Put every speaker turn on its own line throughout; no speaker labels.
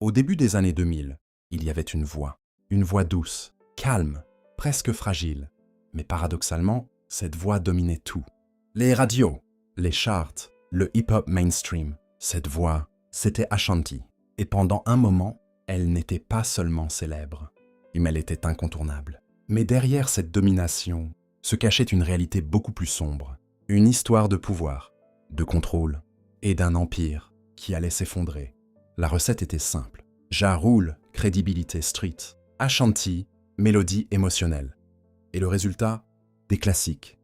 Au début des années 2000, il y avait une voix douce, calme, presque fragile. Mais paradoxalement, cette voix dominait tout. Les radios, les charts, le hip-hop mainstream. Cette voix, c'était Ashanti. Et pendant un moment, elle n'était pas seulement célèbre, mais elle était incontournable. Mais derrière cette domination se cachait une réalité beaucoup plus sombre. Une histoire de pouvoir, de contrôle et d'un empire qui allait s'effondrer. La recette était simple. Ja Rule, crédibilité street. Ashanti, mélodie émotionnelle. Et le résultat, des classiques.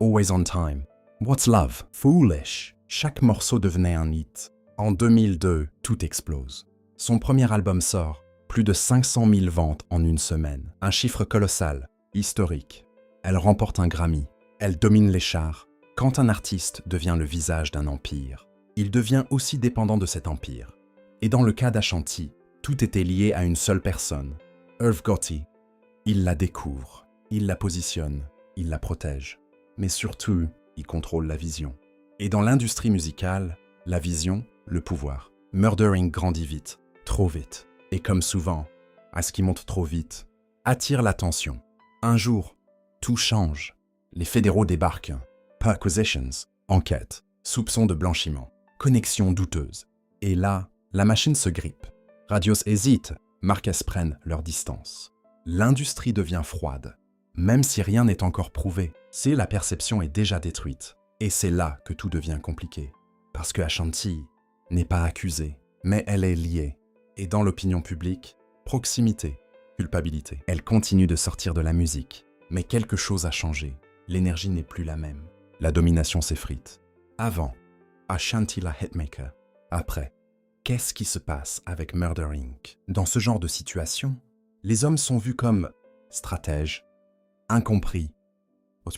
Always on Time, What's Love, Foolish. Chaque morceau devenait un hit. En 2002, tout explose. Son premier album sort, plus de 500 000 ventes en une semaine. Un chiffre colossal, historique. Elle remporte un Grammy. Elle domine les charts. Quand un artiste devient le visage d'un empire, il devient aussi dépendant de cet empire. Et dans le cas d'Ashanti, tout était lié à une seule personne, Irv Gotti. Il la découvre, il la positionne, il la protège. Mais surtout, il contrôle la vision. Et dans l'industrie musicale, la vision, le pouvoir. Murder Inc. grandit vite, trop vite. Et comme souvent, à ce qui monte trop vite, attire l'attention. Un jour, tout change. Les fédéraux débarquent. Perquisitions, enquête, soupçons de blanchiment, connexion douteuse. Et là, la machine se grippe. Radios hésitent, marques prennent leur distance. L'industrie devient froide, même si rien n'est encore prouvé. Si la perception est déjà détruite. Et c'est là que tout devient compliqué. Parce que Ashanti n'est pas accusée, mais elle est liée. Et dans l'opinion publique, proximité, culpabilité. Elle continue de sortir de la musique, mais quelque chose a changé. L'énergie n'est plus la même. La domination s'effrite. Avant, Ashanti la hitmaker. Après, qu'est-ce qui se passe avec Murder Inc. Dans ce genre de situation, les hommes sont vus comme stratèges, incompris,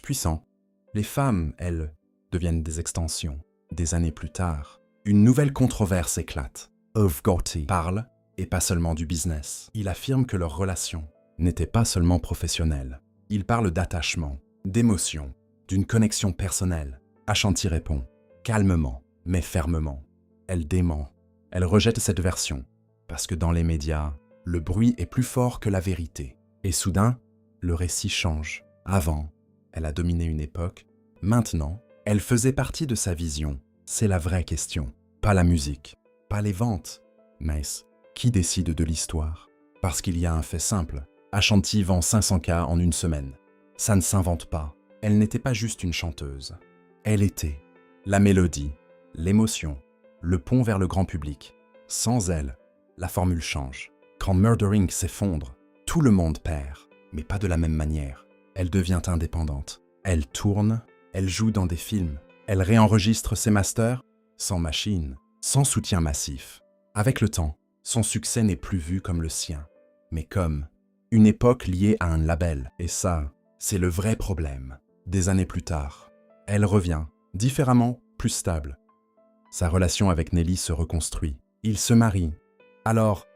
puissants. Les femmes, elles, deviennent des extensions. Des années plus tard, une nouvelle controverse éclate. Irv Gotti parle, et pas seulement du business. Il affirme que leur relation n'était pas seulement professionnelle. Il parle d'attachement, d'émotion, d'une connexion personnelle. Ashanti répond, calmement, mais fermement. Elle dément. Elle rejette cette version, parce que dans les médias, le bruit est plus fort que la vérité. Et soudain, le récit change. Avant, elle a dominé une époque. Maintenant, elle faisait partie de sa vision. C'est la vraie question. Pas la musique, pas les ventes. Mais qui décide de l'histoire? Parce qu'il y a un fait simple. Ashanti vend 500K en une semaine. Ça ne s'invente pas. Elle n'était pas juste une chanteuse. Elle était la mélodie, l'émotion, le pont vers le grand public. Sans elle, la formule change. Quand Murder Inc. s'effondre, tout le monde perd, mais pas de la même manière. Elle devient indépendante. Elle tourne, elle joue dans des films. Elle réenregistre ses masters sans machine, sans soutien massif. Avec le temps, son succès n'est plus vu comme le sien, mais comme une époque liée à un label. Et ça, c'est le vrai problème. Des années plus tard, elle revient, différemment, plus stable. Sa relation avec Nelly se reconstruit. Ils se marient. Alors,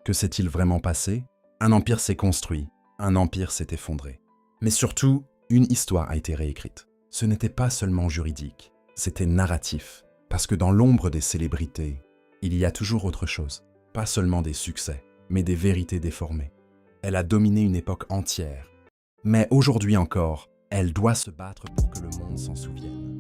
que s'est-il vraiment passé? Un empire s'est construit, un empire s'est effondré. Mais surtout, une histoire a été réécrite. Ce n'était pas seulement juridique, c'était narratif. Parce que dans l'ombre des célébrités, il y a toujours autre chose. Pas seulement des succès, mais des vérités déformées. Elle a dominé une époque entière. Mais aujourd'hui encore, elle doit se battre pour que le monde s'en souvienne.